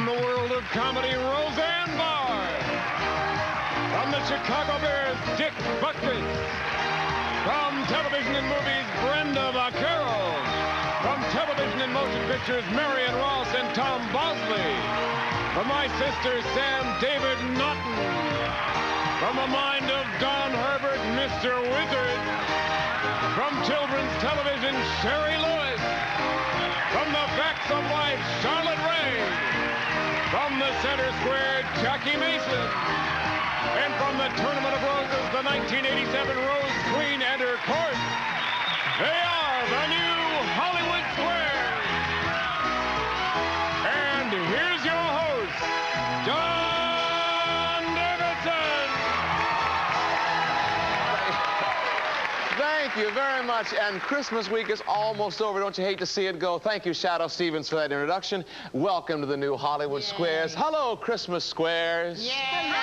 From the world of comedy, Rosanne Barr. From the Chicago Bears, Dick Butkus. From television and movies, Brenda Vaccaro. From television and motion pictures, Marion and Tom Bosley. From my sister, Sam David Naughton. From the mind of Don Herbert, Mr. Wizard. From children's television, Shari. From the Facts of Life, Charlotte Ray. From the center square, Jackie Mason. And from the Tournament of Roses, the 1987 Rose Queen and her court. They are the new Hollywood Squares. And here's your host, John Davidson. Thank you very much. And Christmas week is almost over. Don't you hate to see it go? Thank you, Shadow Stevens, for that introduction. Welcome to the new Hollywood Squares. Hello, Christmas Squares. Yeah.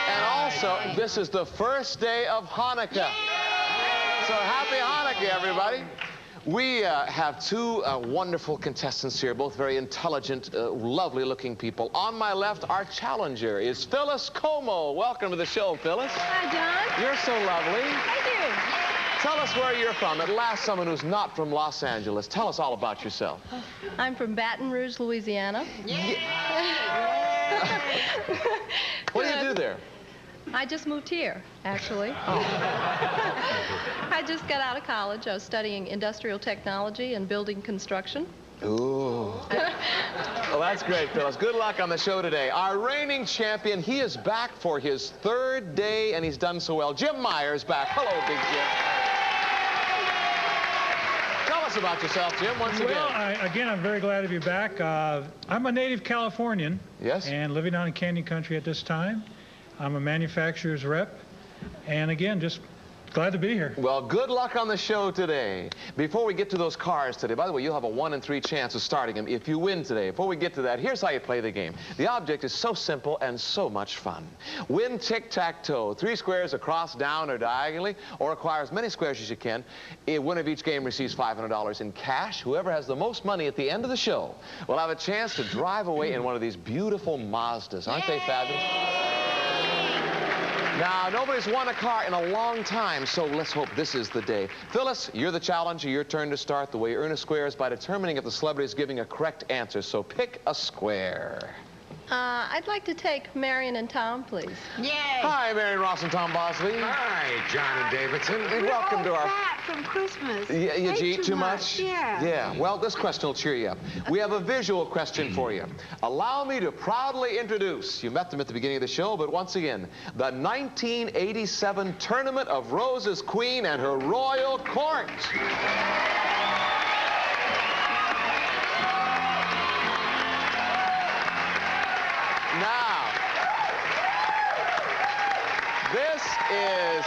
And also, this is the first day of Hanukkah. So happy Hanukkah, everybody. We have two wonderful contestants here, both very intelligent, lovely-looking people. On my left, our challenger is Phyllis Como. Welcome to the show, Phyllis. Hi, John. You're so lovely. Thank you. Tell us where you're from. At last, someone who's not from Los Angeles. Tell us all about yourself. I'm from Baton Rouge, Louisiana. What do you do there? I just moved here, actually. I just got out of college. I was studying industrial technology and building construction. Ooh. Well, that's great, Phyllis. Good luck on the show today. Our reigning champion, he is back for his third day, and he's done so well. Jim Myers back. Hello, Big Jim. Tell us about yourself, Jim, once again. Well, again, I'm very glad to be back. I'm a native Californian. Yes. And living out in Canyon Country at this time. I'm a manufacturer's rep. And again, just glad to be here. Well, good luck on the show today. Before we get to those cars today, by the way, you'll have a 1 in 3 chance of starting them if you win today. Before we get to that, here's how you play the game. The object is so simple and so much fun. Win tic-tac-toe. 3 squares across, down, or diagonally, or acquire as many squares as you can. A winner of each game receives $500 in cash. Whoever has the most money at the end of the show will have a chance to drive away in one of these beautiful Mazdas. Aren't they fabulous? Now, nobody's won a car in a long time, so let's hope this is the day. Phyllis, you're the challenger. Your turn to start. The way you earn a square is by determining if the celebrity is giving a correct answer. So pick a square. I'd like to take Marion and Tom, please. Yay! Hi, Marion Ross and Tom Bosley. Hi, John and Davidson. And welcome to our... Fat from Christmas. You eat too much? Yeah. Yeah. Well, this question will cheer you up. We have a visual question for you. Allow me to proudly introduce, you met them at the beginning of the show, but once again, the 1987 Tournament of Roses Queen and her royal court. Now, this is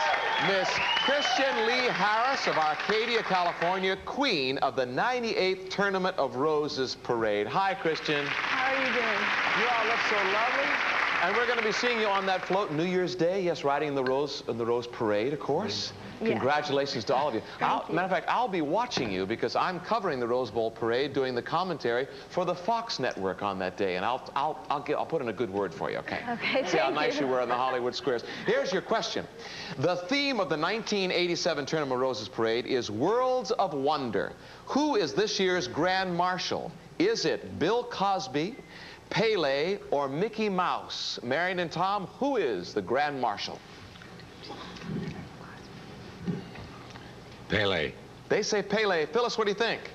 Miss Christian Lee Harris of Arcadia, California, queen of the 98th Tournament of Roses Parade. Hi, Christian. How are you doing? You all look so lovely. And we're going to be seeing you on that float New Year's Day. Yes, riding in the Rose Parade, of course. Yes. Congratulations to all of you. Thank you. Matter of fact, I'll be watching you because I'm covering the Rose Bowl Parade, doing the commentary for the Fox Network on that day, and I'll put in a good word for you. Okay. Okay. See how nice you were on the Hollywood Squares. Here's your question. The theme of the 1987 Tournament of Roses Parade is Worlds of Wonder. Who is this year's Grand Marshal? Is it Bill Cosby, Pele, or Mickey Mouse? Marion and Tom, who is the Grand Marshal? Pele. They say Pele. Phyllis, what do you think?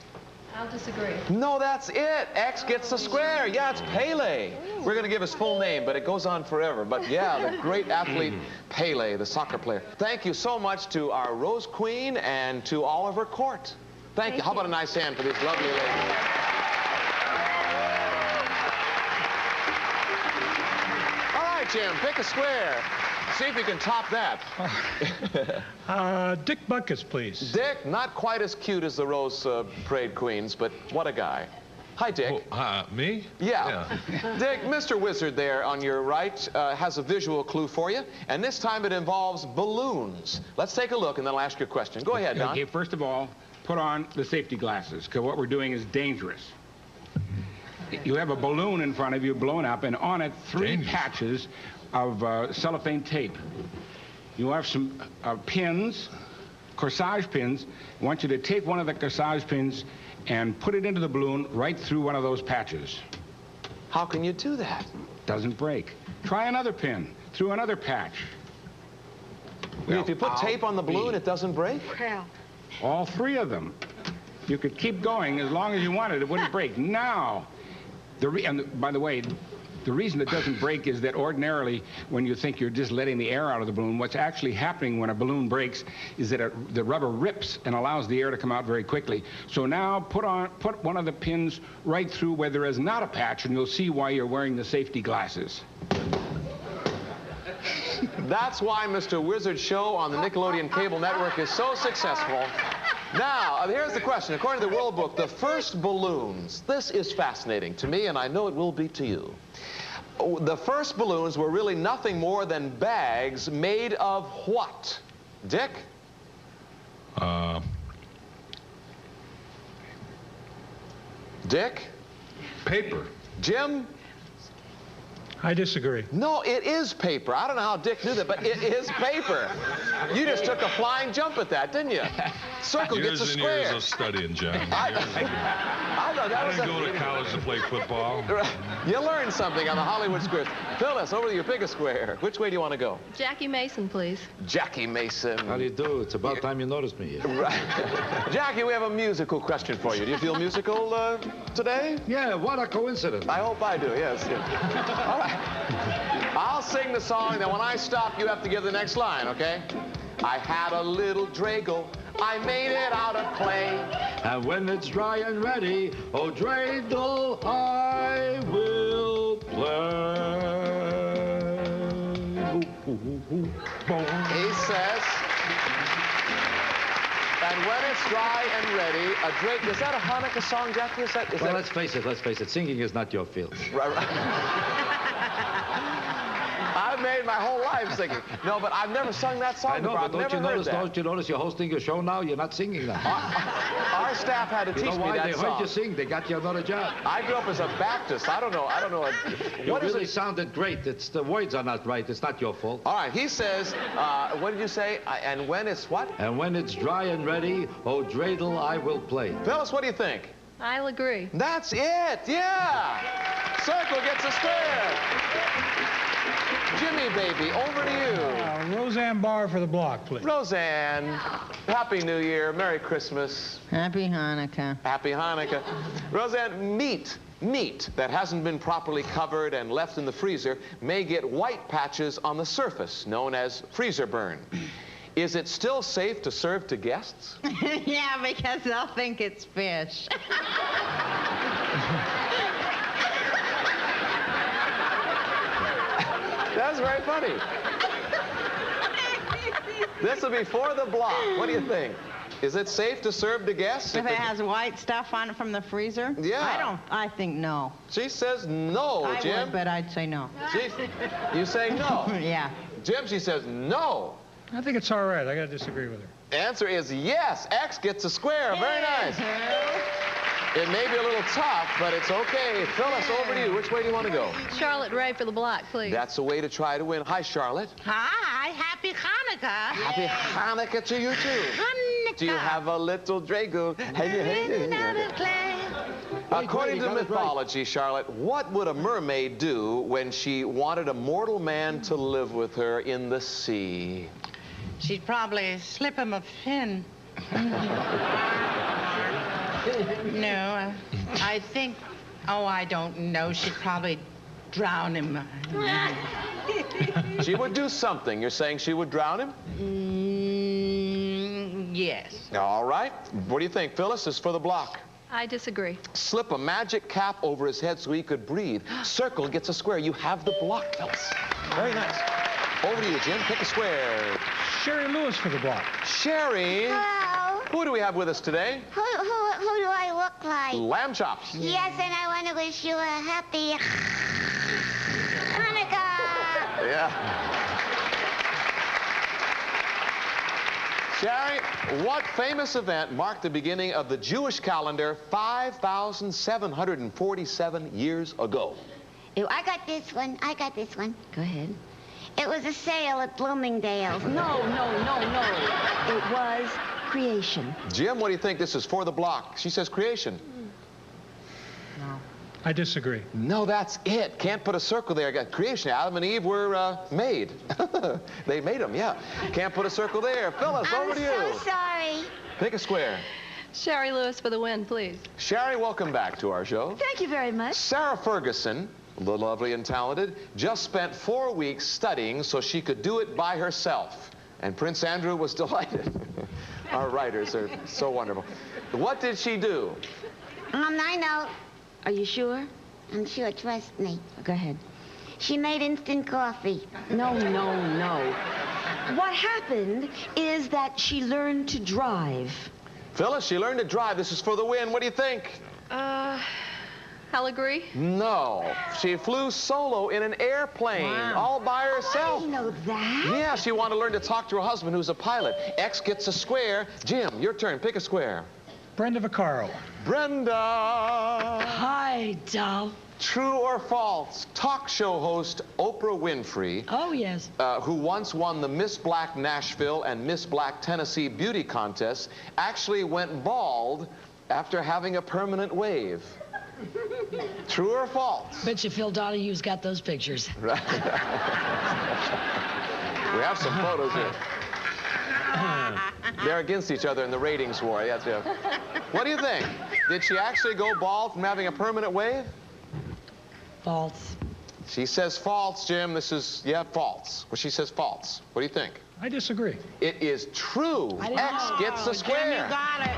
I'll disagree. No, that's it. X gets the square. Yeah, it's Pele. We're going to give his full name, but it goes on forever. But yeah, the great athlete Pele, the soccer player. Thank you so much to our Rose Queen and to all of her court. Thank you. How about a nice hand for these lovely ladies? All right, Jim, pick a square. See if you can top that. Dick Butkus, please. Dick, not quite as cute as the Rose Parade Queens, but what a guy. Hi, Dick. Oh, me? Yeah. Dick, Mr. Wizard there on your right has a visual clue for you, and this time it involves balloons. Let's take a look, and then I'll ask you a question. Go ahead, Don. Okay, first of all, put on the safety glasses, because what we're doing is dangerous. you have a balloon in front of you blown up, and on it 3 patches of cellophane tape. You have some pins, corsage pins. I want you to take one of the corsage pins and put it into the balloon right through one of those patches. How can you do that? Doesn't break. Try another pin through another patch. If you put tape on the balloon, it doesn't break? Well. All 3 of them. You could keep going as long as you wanted. It wouldn't break. Now, and by the way, the reason it doesn't break is that ordinarily, when you think you're just letting the air out of the balloon, what's actually happening when a balloon breaks is that the rubber rips and allows the air to come out very quickly. So now put one of the pins right through where there is not a patch, and you'll see why you're wearing the safety glasses. That's why Mr. Wizard's show on the Nickelodeon cable network is so successful. Now, here's the question. According to the World Book, the first balloons, this is fascinating to me, and I know it will be to you. The first balloons were really nothing more than bags made of what? Dick? Dick? Paper. Jim? I disagree. No, it is paper. I don't know how Dick knew that, but it is paper. You just took a flying jump at that, didn't you? Circle gets a square. Years and years of studying, John. I didn't go to college to play football. You learned something on the Hollywood Squares. Phyllis, over to you. Pick a square. Which way do you want to go? Jackie Mason, please. Jackie Mason. How do you do? It's about time you noticed me here. Right. Jackie, we have a musical question for you. Do you feel musical today? Yeah, what a coincidence. I hope I do, yes. All right. I'll sing the song, then when I stop, you have to give the next line, okay? I had a little Drago. I made it out of clay. And when it's dry and ready, oh, dreidel, I will play. He says, and when it's dry and ready, a Drago. Is that a Hanukkah song, Jackie? Well, let's face it, singing is not your field. Right. I've made my whole life singing. No, but I've never sung that song before. But don't you notice you're hosting a show now? You're not singing now. Our staff had to teach me that song. They heard you sing. They got you another job. I grew up as a Baptist. I don't know. You really sounded great. The words are not right. It's not your fault. All right. He says, what did you say? And when it's what? And when it's dry and ready, oh, dreidel, I will play. Phyllis, what do you think? I'll agree. That's it. Yeah. Circle gets a square. Jimmy, baby, over to you. Rosanne Barr for the block, please. Rosanne, Happy New Year, Merry Christmas. Happy Hanukkah. Happy Hanukkah. Rosanne, meat that hasn't been properly covered and left in the freezer may get white patches on the surface, known as freezer burn. Is it still safe to serve to guests? Yeah, because they'll think it's fish. That's very funny. This will be for the block. What do you think? Is it safe to serve to guests? If it has white stuff on it from the freezer? Yeah. I think no. She says no, Jim. I would, but I'd say no. You say no? Yeah. Jim, she says no. I think it's all right. I got to disagree with her. Answer is yes. X gets a square. Very nice. It may be a little tough, but it's okay. Phyllis, over to you. Which way do you want to go? Charlotte Ray for the block, please. That's the way to try to win. Hi, Charlotte. Hi, happy Hanukkah. Happy Hanukkah to you, too. Hanukkah. Do you have a little Drago? According to mythology, Charlotte, what would a mermaid do when she wanted a mortal man to live with her in the sea? She'd probably slip him a fin. No, I think, I don't know. She'd probably drown him. She would do something. You're saying she would drown him? Yes. All right. What do you think? Phyllis is for the block. I disagree. Slip a magic cap over his head so he could breathe. Circle gets a square. You have the block, Phyllis. Very nice. Over to you, Jim. Pick a square. Shari Lewis for the block. Shari. Hello. Who do we have with us today? Who do I look like? Lambchop. Yes, and I want to wish you a happy Hanukkah. Yeah. Shari, what famous event marked the beginning of the Jewish calendar 5,747 years ago? I got this one. Go ahead. It was a sale at Bloomingdale's. No. It was creation. Jim, what do you think? This is for the block. She says creation. No. I disagree. No, that's it. Can't put a circle there. Got creation. Adam and Eve were made. They made them, yeah. Can't put a circle there. Phyllis, over to you. I'm so sorry. Pick a square. Shari Lewis for the win, please. Shari, welcome back to our show. Thank you very much. Sarah Ferguson, the lovely and talented, just spent 4 weeks studying so she could do it by herself. And Prince Andrew was delighted. Our writers are so wonderful. What did she do? I know. Are you sure? I'm sure. Trust me. Go ahead. She made instant coffee. No. What happened is that she learned to drive. Phyllis, she learned to drive. This is for the win. What do you think? I'll agree. No. She flew solo in an airplane, all by herself. I didn't know that. Yeah, she wanted to learn to talk to her husband, who's a pilot. X gets a square. Jim, your turn. Pick a square. Brenda Vaccaro. Brenda. Hi, doll. True or false? Talk show host Oprah Winfrey, Oh, yes. who once won the Miss Black Nashville and Miss Black Tennessee beauty contests, actually went bald after having a permanent wave. True or false? Bet you Phil Donahue's got those pictures. We have some photos here. They're against each other in the ratings war. Yes, yeah. What do you think? Did she actually go bald from having a permanent wave? False. She says false, Jim. This is, false. Well, she says false. What do you think? I disagree. It is true. X gets a square. Jim, you got it.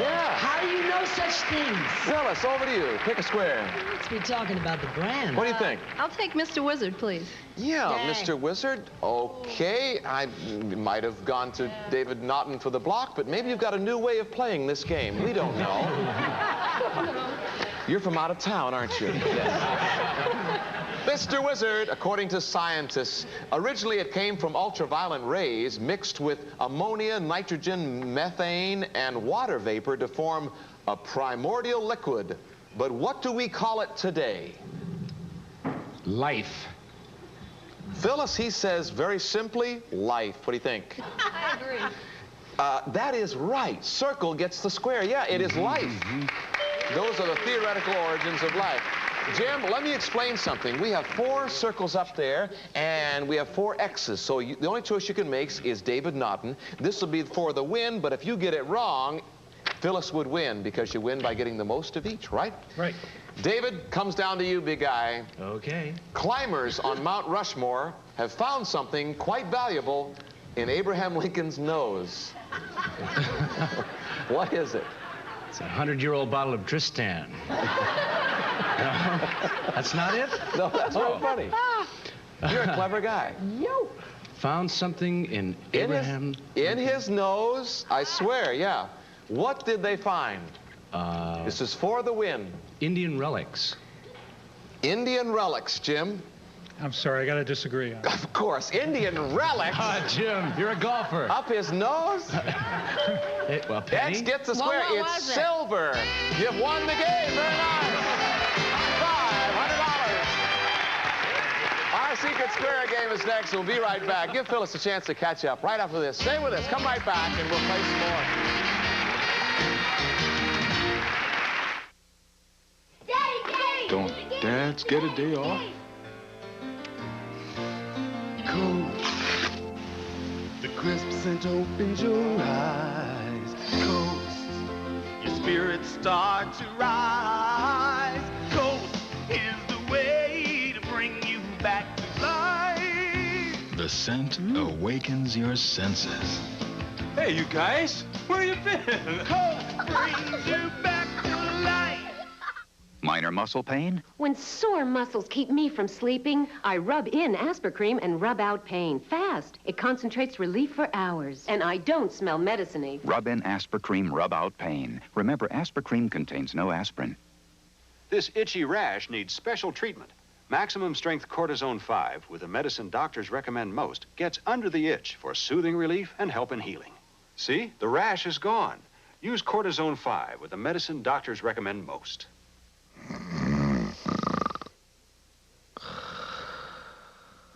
Yeah. How do you know such things? Phyllis, over to you. Pick a square. Let's be talking about the brand. What do you think? I'll take Mr. Wizard, please. Yeah, Yay. Mr. Wizard. Okay, I might have gone to David Naughton for the block, but maybe you've got a new way of playing this game. We don't know. You're from out of town, aren't you? Mr. Wizard, according to scientists, originally it came from ultraviolet rays mixed with ammonia, nitrogen, methane, and water vapor to form a primordial liquid. But what do we call it today? Life. Phyllis, he says very simply, life. What do you think? I agree. That is right. Circle gets the square. Yeah, it is life. Those are the theoretical origins of life. Jim, let me explain something. We have 4 circles up there, and we have 4 X's. So the only choice you can make is David Naughton. This will be for the win, but if you get it wrong, Phyllis would win, because you win by getting the most of each, right? Right. David, comes down to you, big guy. Okay. Climbers on Mount Rushmore have found something quite valuable in Abraham Lincoln's nose. What is it? It's a 100-year-old bottle of Tristan. No, that's not it? No, that's very funny. You're a clever guy. Yo. Found something in Abraham... In his nose, I swear, yeah. What did they find? This is for the win. Indian relics. Indian relics, Jim. I'm sorry, I got to disagree. Of course, Indian relics. Jim, you're a golfer. Up his nose? Well, penny? X gets a square. what It's was it? silver. You've won the game. Very nice. $500. Our secret square game is next. We'll be right back. Give Phyllis a chance to catch up right after this. Stay with us. Come right back, and we'll play some more. Don't dads get a day off? Coast. The crisp scent opens your eyes. Coast. Your spirits start to rise. Coast is the way to bring you back to life. The scent awakens your senses. Hey, you guys. Where you been? Coast brings you back to life. Minor muscle pain? When sore muscles keep me from sleeping, I rub in Aspercreme and rub out pain fast. It concentrates relief for hours, and I don't smell medicine-y. Rub in Aspercreme, rub out pain. Remember, Aspercreme contains no aspirin. This itchy rash needs special treatment. Maximum strength cortisone 5, with the medicine doctors recommend most, gets under the itch for soothing relief and help in healing. See, the rash is gone. Use Cortisone 5 with the medicine doctors recommend most.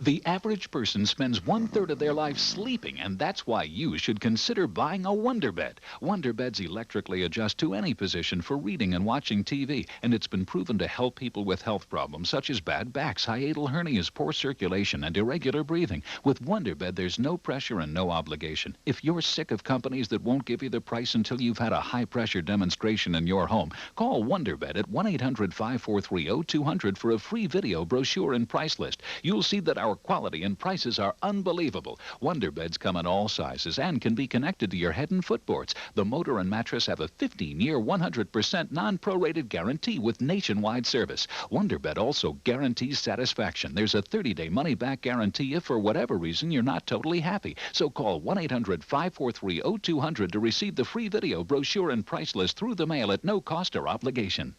The average person spends 1/3 of their life sleeping, and that's why you should consider buying a Wonder Bed. Wonder Beds electrically adjust to any position for reading and watching TV, and it's been proven to help people with health problems such as bad backs, hiatal hernias, poor circulation, and irregular breathing. With Wonder Bed, there's no pressure and no obligation. If you're sick of companies that won't give you the price until you've had a high-pressure demonstration in your home, call Wonder Bed at 1-800-543-0200 for a free video brochure and price list. You'll see that our quality and prices are unbelievable. Wonder Beds come in all sizes and can be connected to your head and footboards. The motor and mattress have a 15-year, 100% non-prorated guarantee with nationwide service. Wonder Bed also guarantees satisfaction. There's a 30-day money-back guarantee if for whatever reason you're not totally happy. So call 1-800-543-0200 to receive the free video brochure and price list through the mail at no cost or obligation.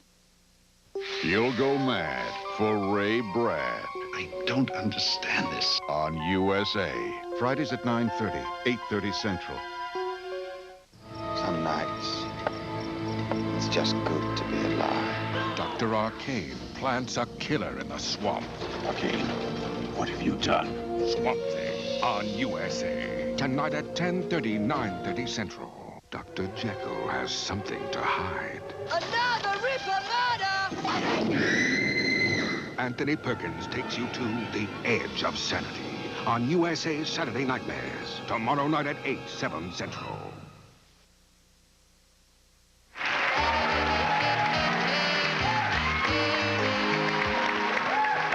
You'll go mad for Ray Brad. I don't understand this. On USA. Fridays at 9:30, 8:30 Central. Some nights, it's just good to be alive. Dr. Arcane plants a killer in the swamp. Arcane, what have you done? Swamp Thing on USA. Tonight at 10:30, 9:30 Central. Dr. Jekyll has something to hide. Another Ripper murder! Anthony Perkins takes you to the edge of sanity on USA's Saturday Nightmares. Tomorrow night at 8, 7 Central.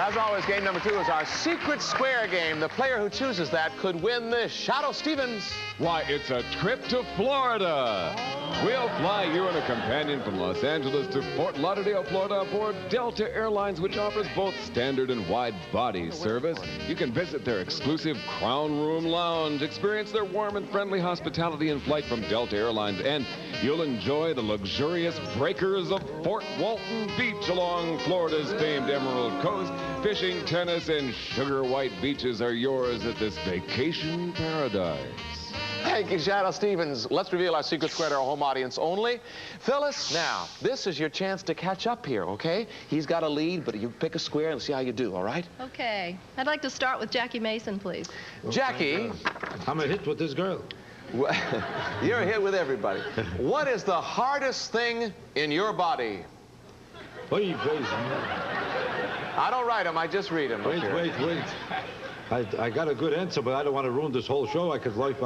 As always, game number 2 is our secret square game. The player who chooses that could win this. Shadow Stevens. Why, it's a trip to Florida. We'll fly you and a companion from Los Angeles to Fort Lauderdale, Florida aboard Delta Airlines, which offers both standard and wide-body service. You can visit their exclusive Crown Room Lounge, experience their warm and friendly hospitality in flight from Delta Airlines, and you'll enjoy the luxurious breakers of Fort Walton Beach along Florida's famed Emerald Coast. Fishing, tennis, and sugar white beaches are yours at this vacation paradise. Thank you, Shadow Stevens. Let's reveal our secret square to our home audience only. Phyllis, now, this is your chance to catch up here, okay? He's got a lead, but you pick a square and see how you do, all right? Okay. I'd like to start with Jackie Mason, please. Jackie. I'm a hit with this girl. You're a hit with everybody. What is the hardest thing in your body? Wait. I don't write them, I just read them. Wait. I got a good answer, but I don't want to ruin this whole show. I could send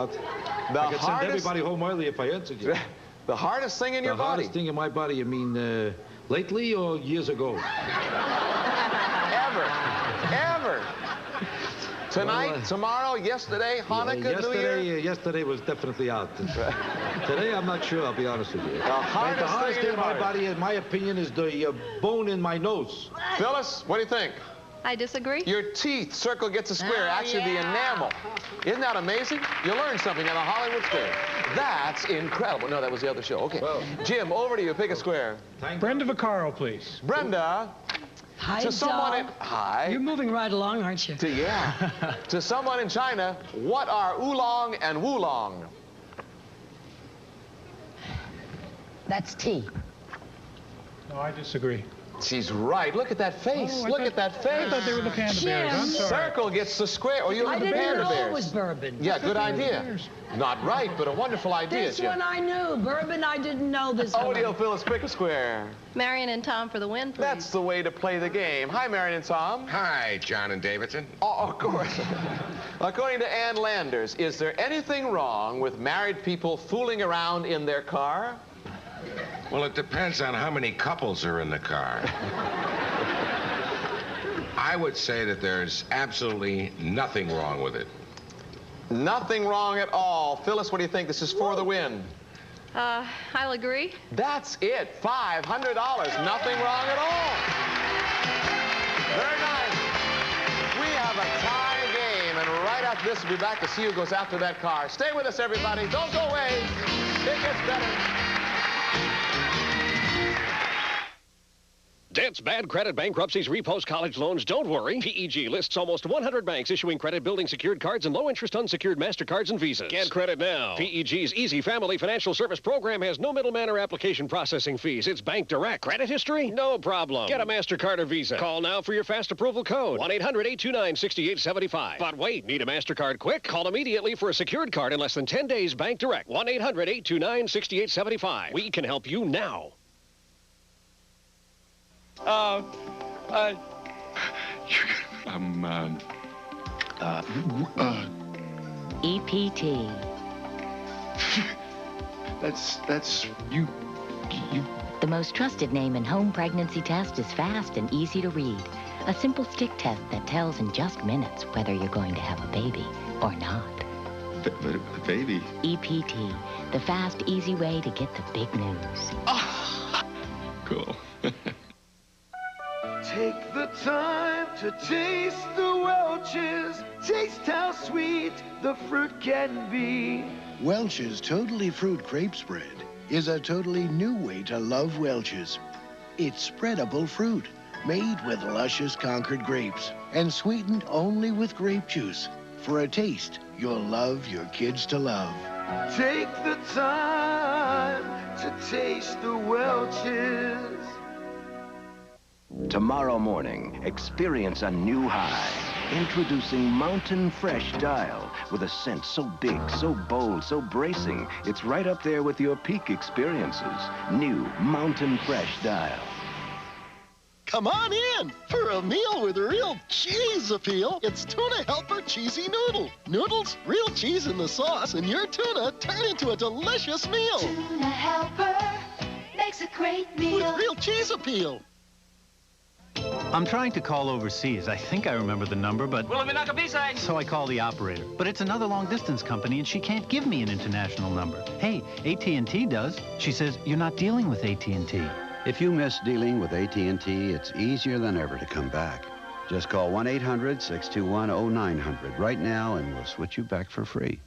everybody home early if I answered you. The hardest thing in your body? The hardest thing in my body, you mean lately or years ago? Ever. Tonight, tomorrow, yesterday, Hanukkah, New Year? Yesterday was definitely out. Today, I'm not sure, I'll be honest with you. The hardest thing in my body, in my opinion, is the bone in my nose. Phyllis, what do you think? I disagree. Your teeth. Circle gets a square. Actually, the enamel. Isn't that amazing? You learned something on a Hollywood Square. That's incredible. No, that was the other show. Okay. Well, Jim, over to you. Pick a square. Brenda Vaccaro, please. Brenda. Hi, to someone Hi. You're moving right along, aren't you? To someone in China, what are oolong and wulong? That's tea. No, I disagree. She's right. Look at that face. Look at that face. I thought they were the panda bears. I'm sorry. Circle gets the square. Oh, you look at the panda bears. I didn't know it was bourbon. Yeah, good idea. Not right, but a wonderful idea, This Jim. one I knew. Bourbon, I didn't know this one. Audio, Phyllis, pick a square. Marion and Tom for the win, please. That's the way to play the game. Hi, Marion and Tom. Hi, John and Davidson. Oh, of course. According to Ann Landers, is there anything wrong with married people fooling around in their car? Well, it depends on how many couples are in the car. I would say that there's absolutely nothing wrong with it. Nothing wrong at all. Phyllis, what do you think? This is for the win. I'll agree. That's it. $500. Nothing wrong at all. Very nice. We have a tie game, and right after this, we'll be back to see who goes after that car. Stay with us, everybody. Don't go away. It gets better. Debts, bad credit, bankruptcies, repos, college loans. Don't worry. PEG lists almost 100 banks issuing credit, building secured cards, and low-interest unsecured MasterCards and Visas. Get credit now. PEG's Easy Family Financial Service Program has no middleman or application processing fees. It's bank direct. Credit history? No problem. Get a MasterCard or Visa. Call now for your fast approval code. 1-800-829-6875. But wait, need a MasterCard quick? Call immediately for a secured card in less than 10 days. Bank direct. 1-800-829-6875. We can help you now. EPT. That's you. The most trusted name in home pregnancy test is fast and easy to read. A simple stick test that tells in just minutes whether you're going to have a baby or not. Baby? EPT, the fast, easy way to get the big news. Cool. Take the time to taste the Welch's. Taste how sweet the fruit can be. Welch's Totally Fruit Grape Spread is a totally new way to love Welch's. It's spreadable fruit made with luscious Concord grapes and sweetened only with grape juice for a taste you'll love your kids to love. Take the time to taste the Welch's. Tomorrow morning, experience a new high. Introducing Mountain Fresh Dial with a scent so big, so bold, so bracing, it's right up there with your peak experiences. New Mountain Fresh Dial. Come on in for a meal with real cheese appeal. It's Tuna Helper Cheesy Noodle. Noodles, real cheese in the sauce, and your tuna turn into a delicious meal. Tuna Helper makes a great meal. With real cheese appeal. I'm trying to call overseas. I think I remember the number, but... So I call the operator. But it's another long-distance company, and she can't give me an international number. Hey, AT&T does. She says, you're not dealing with AT&T. If you miss dealing with AT&T, it's easier than ever to come back. Just call 1-800-621-0900 right now, and we'll switch you back for free.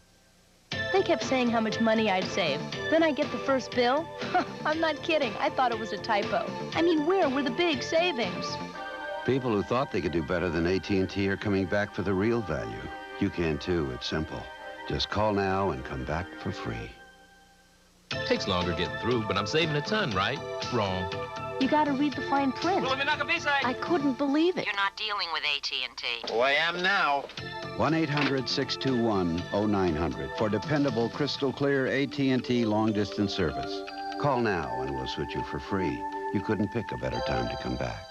They kept saying how much money I'd save. Then I get the first bill. I'm not kidding. I thought it was a typo. I mean, where were the big savings? People who thought they could do better than AT&T are coming back for the real value. You can too. It's simple. Just call now and come back for free. Takes longer getting through, but I'm saving a ton, right? Wrong. You gotta read the fine print. I couldn't believe it. You're not dealing with AT&T. Oh, I am now. 1-800-621-0900 for dependable, crystal clear AT&T long-distance service. Call now and we'll switch you for free. You couldn't pick a better time to come back.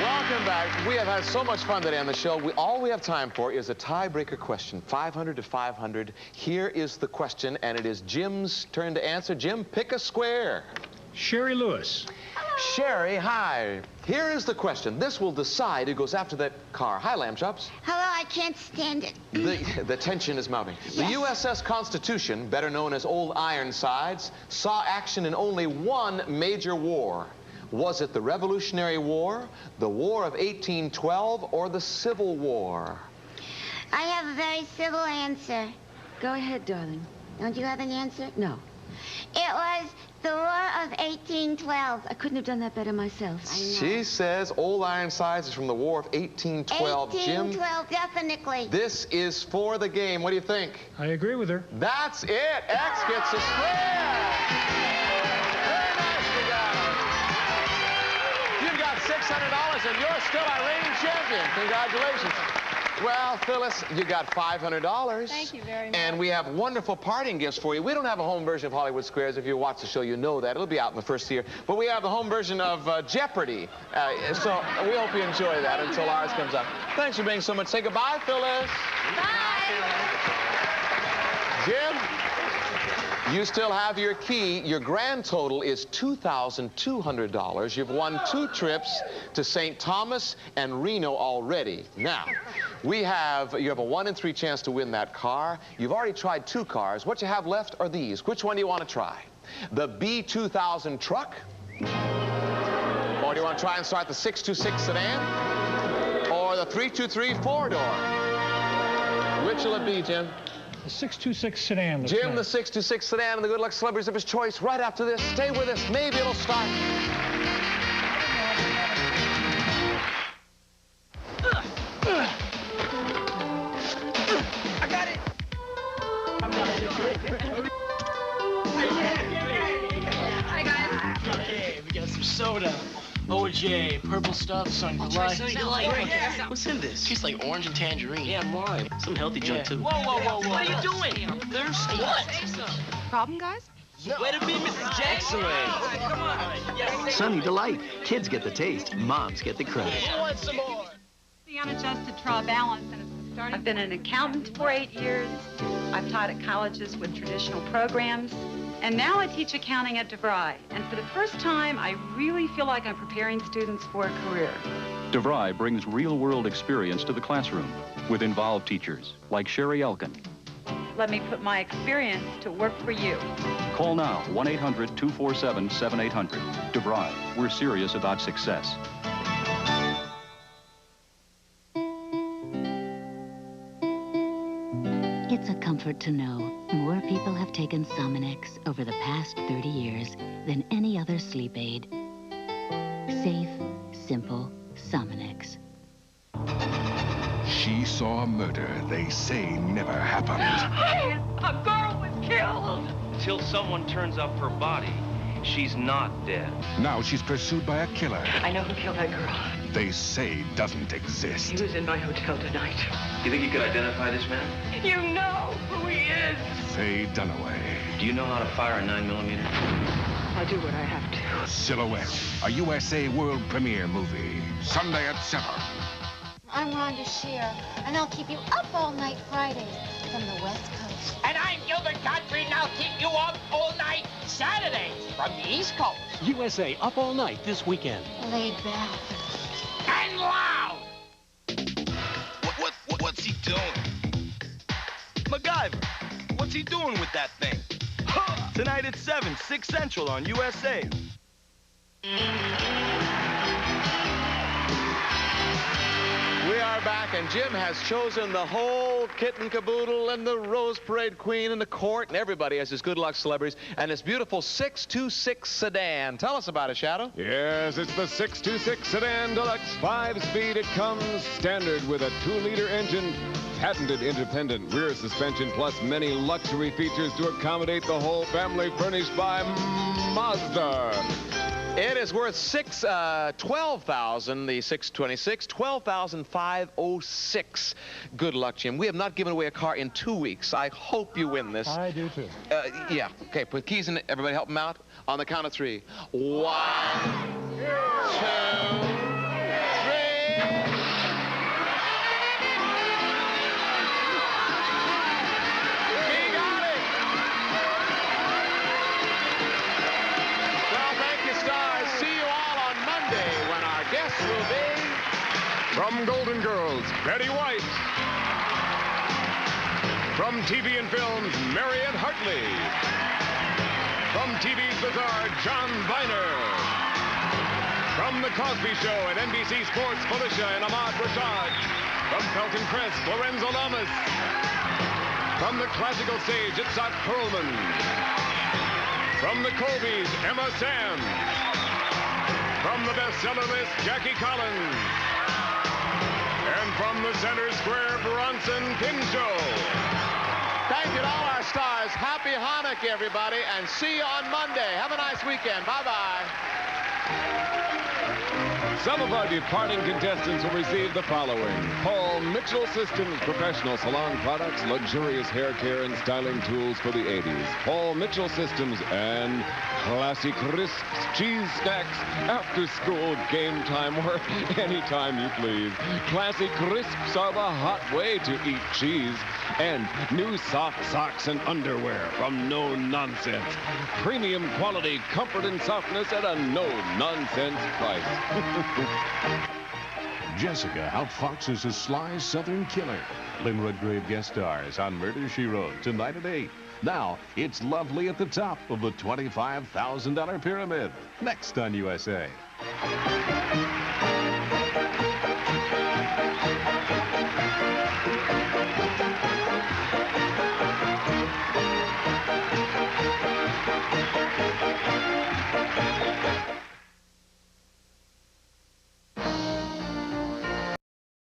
Welcome back. We have had so much fun today on the show. All we have time for is a tiebreaker question, 500 to 500. Here is the question, and it is Jim's turn to answer. Jim, pick a square. Shari Lewis. Shari, hi. Here is the question. This will decide who goes after that car. Hi, Lambchops. Hello, I can't stand it. The tension is mounting. Yes. The USS Constitution, better known as Old Ironsides, saw action in only one major war. Was it the Revolutionary War, the War of 1812, or the Civil War? I have a very civil answer. Go ahead, darling. Don't you have an answer? No. It was the War of 1812. I couldn't have done that better myself. I know. She says Old Ironsides is from the War of 1812. 1812, Jim, definitely. this is for the game. What do you think? I agree with her. That's it. X gets a square. Very nicely done. You've got $600, and you're still our reigning champion. Congratulations. Well, Phyllis, you got $500. Thank you very much. And we have wonderful parting gifts for you. We don't have a home version of Hollywood Squares. If you watch the show, you know that. It'll be out in the first year. But we have the home version of Jeopardy. So we hope you enjoy that until ours comes up. Thanks for being so much. Say goodbye, Phyllis. Bye. Jim, you still have your key. Your grand total is $2,200. You've won 2 trips to St. Thomas and Reno already. Now, you have a 1 in 3 chance to win that car. You've already tried 2 cars. What you have left are these. Which one do you want to try? The B2000 truck? Or do you want to try and start the 626 sedan? Or the 323 4-door? Which will it be, Jim? The 626 sedan. Jim, the 626 sedan and the good luck celebrities of his choice right after this. Stay with us. Maybe it'll start. I got it. Hi, guys. Hey, we got some soda. OJ, purple stuff, Sunny Delight. Sunny Delight. Yeah. What's in this? Tastes like orange and tangerine. Yeah, and lime. Some healthy junk, too. Whoa. What are you doing? I'm thirsty. What? Problem, guys? Way to be, Mrs. Jackson. Come on. Sunny Delight. Kids get the taste. Moms get the credit. I want some more. The unadjusted trial balance, and it's starting. I've been an accountant for 8 years. I've taught at colleges with traditional programs. And now I teach accounting at DeVry. And for the first time, I really feel like I'm preparing students for a career. DeVry brings real-world experience to the classroom with involved teachers like Shari. Let me put my experience to work for you. Call now, 1-800-247-7800. DeVry, we're serious about success. It's a comfort to know more people have taken Sominex over the past 30 years than any other sleep aid. Safe, simple Sominex. She saw a murder they say never happened. Hey, a girl was killed! Till someone turns up her body, she's not dead. Now she's pursued by a killer I know who killed that girl. they say doesn't exist. He was in my hotel tonight. You think you could identify this man? You know who he is. Faye Dunaway. Do you know how to fire a 9mm? I do what I have to. Silhouette, a USA world premiere movie. Sunday at 7. I'm Rhonda Shear, and I'll keep you up all night Fridays from the West Coast. And I'm Gilbert Gottfried, and I'll keep you up all night Saturdays from the East Coast. USA Up All Night this weekend. Laid back. And loud! What's he doing? MacGyver, what's he doing with that thing? Tonight at 7, 6 Central on USA. We are back, and Jim has chosen the whole kit and caboodle and the Rose Parade Queen and the court and everybody as his good luck celebrities and this beautiful 626 sedan. Tell us about it, Shadow. Yes, it's the 626 Sedan Deluxe 5-speed. It comes standard with a 2-liter engine, patented independent rear suspension, plus many luxury features to accommodate the whole family, furnished by Mazda. It is worth $12,000, the 626, $12,506. Good luck, Jim. We have not given away a car in 2 weeks. I hope you win this. I do too. Yeah. Okay, put keys in it. Everybody help him out. On the count of 3. 1, 2, 3. From Golden Girls, Betty White. From TV and films, Marion Hartley. From TV's Bazaar, John Viner. From The Cosby Show and NBC Sports, Felicia and Ahmad Rashad. From Felton Crest, Lorenzo Lamas. From the classical stage, Itzhak Perlman. From the Colbys, Emma Sam. From the bestseller list, Jackie Collins. And from the Center Square, Bronson Pinchot. Thank you to all our stars. Happy Hanukkah, everybody, and see you on Monday. Have a nice weekend. Bye-bye. Some of our departing contestants will receive the following: Paul Mitchell Systems professional salon products, luxurious hair care and styling tools for the 80s. Paul Mitchell Systems and Classy Crisps cheese snacks, after school, game time, or anytime you please. Classy Crisps are the hot way to eat cheese. And new soft socks and underwear from No Nonsense. Premium quality, comfort and softness at a no-nonsense price. Jessica outfoxes a sly Southern killer. Lynn Redgrave guest stars on Murder, She Wrote tonight at 8. Now, it's Lovely at the top of the $25,000 pyramid. Next on USA.